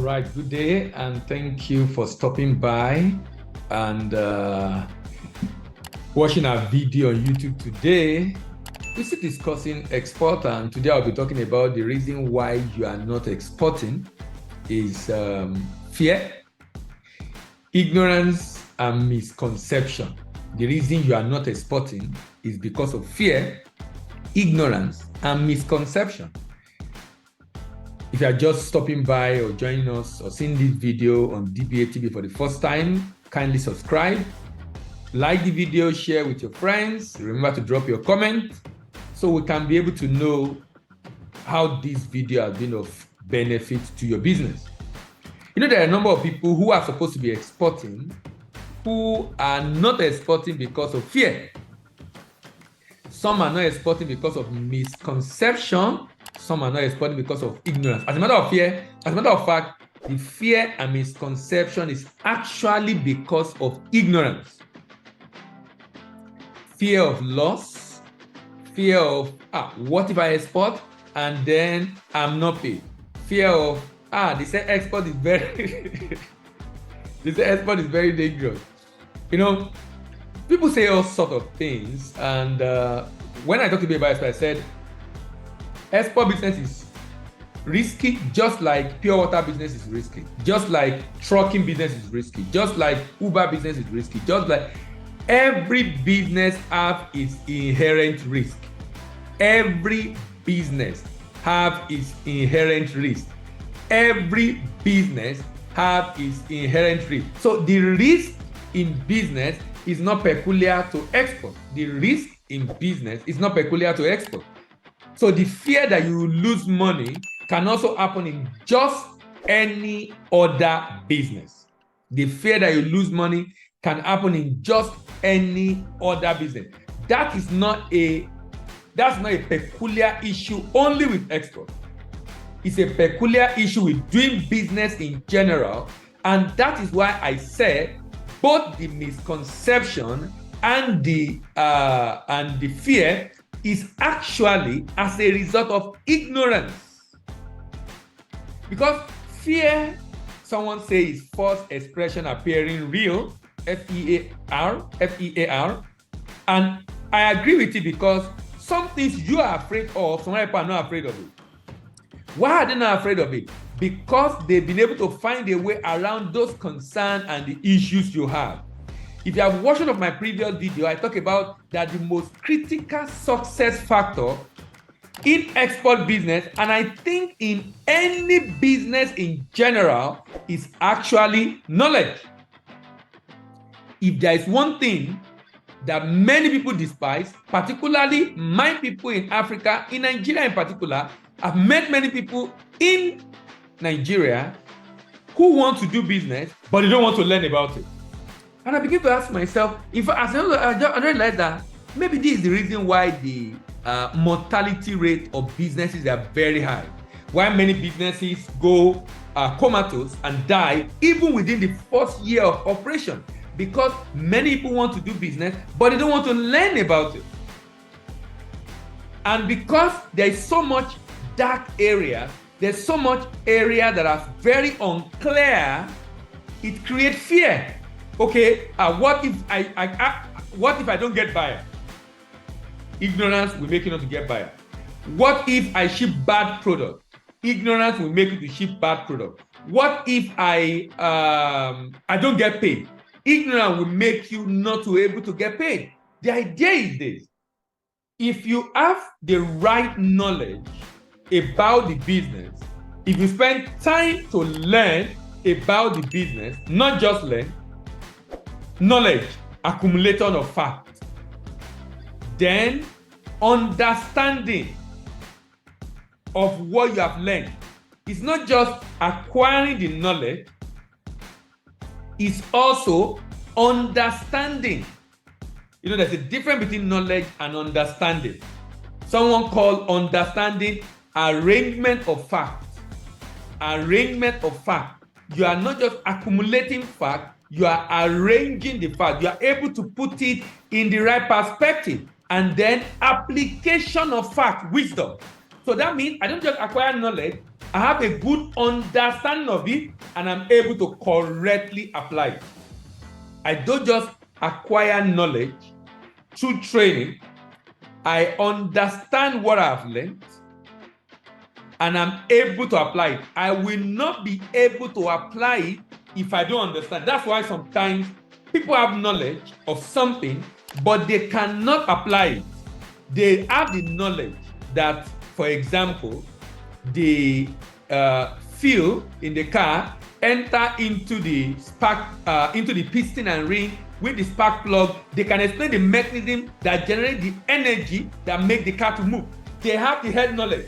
right, good day, and thank you for stopping by and watching our video on YouTube today. We're still discussing export, and today I'll be talking about the reason why you are not exporting is fear, ignorance, and misconception. The reason you are not exporting is because of fear, ignorance, and misconception. If you are just stopping by or joining us or seeing this video on DBA TV for the first time, kindly subscribe, like the video, share with your friends. Remember to drop your comment so we can be able to know how this video has been of benefit to your business. You know, there are a number of people who are supposed to be exporting who are not exporting because of fear. Some are not exporting because of misconception. Some are not exporting because of ignorance. As a matter of fact, the fear and misconception is actually because of ignorance. Fear of loss, fear of, what if I export and then I'm not paid? Fear of, they say export is very, they say export is very dangerous. You know, people say all sorts of things, and when I talked to people about export, I said, export business is risky, just like pure water business is risky, just like trucking business is risky, just like Uber business is risky, just like every business have its inherent risk. Every business have its inherent risk. Every business have its inherent risk. So the risk in business is not peculiar to export. The risk in business is not peculiar to export. So the fear that you will lose money can also happen in just any other business. The fear that you lose money can happen in just any other business. That's not a peculiar issue only with export. It's a peculiar issue with doing business in general, and that is why I said both the misconception and the fear is actually as a result of ignorance. Because fear, someone says, false expression appearing real, F-E-A-R, and I agree with you because some things you are afraid of, some people are not afraid of it. Why are they not afraid of it? Because they've been able to find a way around those concerns and the issues you have. If you have watched one of my previous videos, I talk about that the most critical success factor in export business, and I think in any business in general, is actually knowledge. If there is one thing that many people despise, particularly my people in Africa, in Nigeria in particular, I've met many people in Nigeria who want to do business, but they don't want to learn about it. And I begin to ask myself, if I realize that maybe this is the reason why the mortality rate of businesses are very high. Why many businesses go comatose and die even within the first year of operation. Because many people want to do business, but they don't want to learn about it. And because there is so much dark area, there's so much area that are very unclear, it creates fear. Okay, what if I don't get buyer? Ignorance will make you not to get buyer. What if I ship bad product? Ignorance will make you to ship bad product. What if I don't get paid? Ignorance will make you not to be able to get paid. The idea is this: if you have the right knowledge about the business, if you spend time to learn about the business, not just learn, knowledge, accumulation of fact, then understanding of what you have learned. It's not just acquiring the knowledge, it's also understanding. You know, there's a difference between knowledge and understanding. Someone called understanding arrangement of fact. Arrangement of fact. You are not just accumulating fact, you are arranging the fact. You are able to put it in the right perspective. And then application of fact, wisdom. So that means I don't just acquire knowledge, I have a good understanding of it, and I'm able to correctly apply it. I don't just acquire knowledge through training. I understand what I've learned, and I'm able to apply it. I will not be able to apply it if I don't understand. That's why sometimes people have knowledge of something, but they cannot apply it. They have the knowledge that, for example, the fuel in the car enter into the spark, into the piston and ring with the spark plug. They can explain the mechanism that generates the energy that makes the car to move. They have the head knowledge.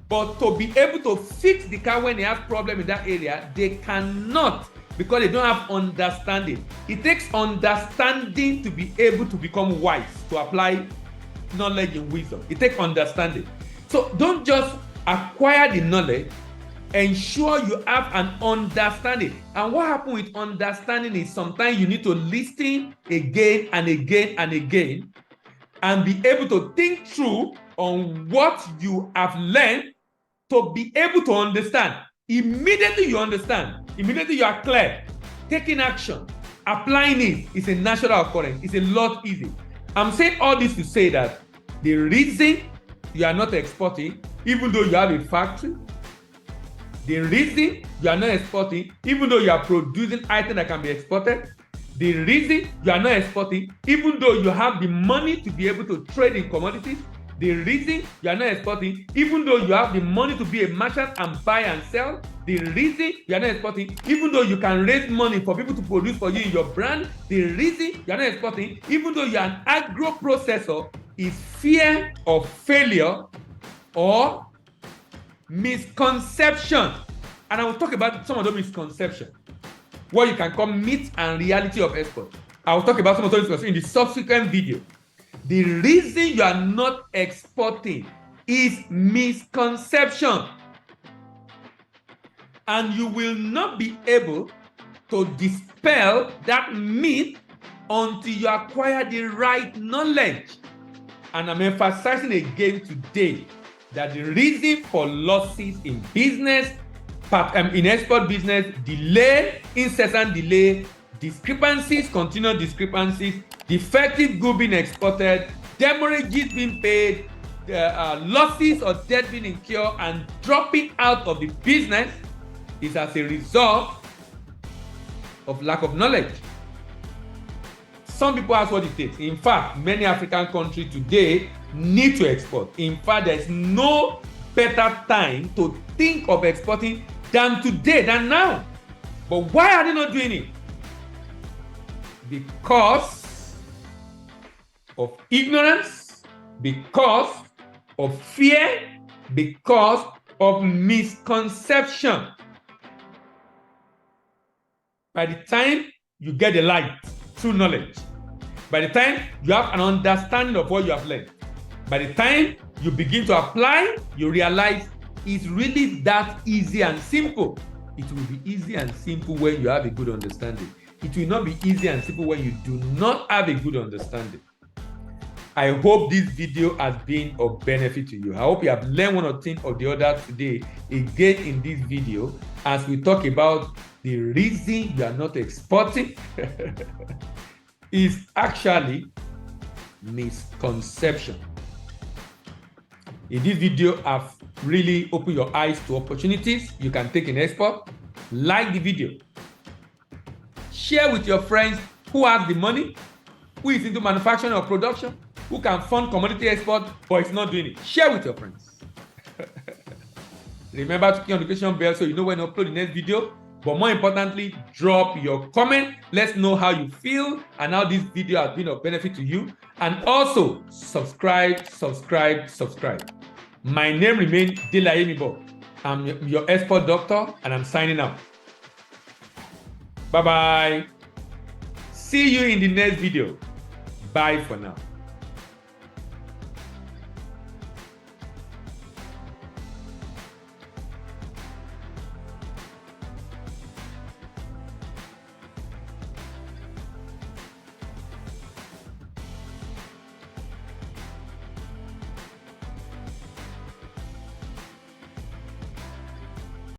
But to be able to fix the car when they have problem in that area, they cannot, because they don't have understanding. It takes understanding to be able to become wise, to apply knowledge and wisdom. It takes understanding. So don't just acquire the knowledge, ensure you have an understanding. And what happens with understanding is sometimes you need to listen again and again and again and be able to think through on what you have learned to be able to understand. Immediately you understand, immediately you are clear, taking action, applying it is a natural occurrence. It's a lot easier. I'm saying all this to say that the reason you are not exporting, even though you have a factory, the reason you are not exporting, even though you are producing items that can be exported, the reason you are not exporting, even though you have the money to be able to trade in commodities, the reason you are not exporting, even though you have the money to be a merchant and buy and sell, the reason you are not exporting, even though you can raise money for people to produce for you in your brand, the reason you are not exporting, even though you are an agro processor, is fear of failure or misconception. And I will talk about some of those misconceptions, what you can call myth and reality of export. I will talk about some of those misconceptions in the subsequent video. The reason you are not exporting is misconception. And you will not be able to dispel that myth until you acquire the right knowledge. And I'm emphasizing again today that the reason for losses in business, in export business, delay, incessant delay, discrepancies, continual discrepancies, defective goods being exported, damages being paid, losses or debt being incurred, and dropping out of the business is as a result of lack of knowledge. Some people ask what it takes. In fact, many African countries today need to export. In fact, there is no better time to think of exporting than today, than now. But why are they not doing it? Because of ignorance, because of fear, because of misconception. By the time you get the light through knowledge, by the time you have an understanding of what you have learned, by the time you begin to apply, you realize it's really that easy and simple. It will be easy and simple when you have a good understanding. It will not be easy and simple when you do not have a good understanding. I hope this video has been of benefit to you. I hope you have learned one or thing or the other today again in this video as we talk about the reason you are not exporting is actually misconception. In this video, I've really opened your eyes to opportunities you can take in export. Like the video. Share with your friends who have the money, who is into manufacturing or production, who can fund commodity export, but is not doing it. Share with your friends. Remember to click on the notification bell so you know when I upload the next video. But more importantly, drop your comment. Let's know how you feel and how this video has been of benefit to you. And also, subscribe. My name remains Dilayemibo. I'm your export doctor, and I'm signing out. Bye-bye. See you in the next video. Bye for now.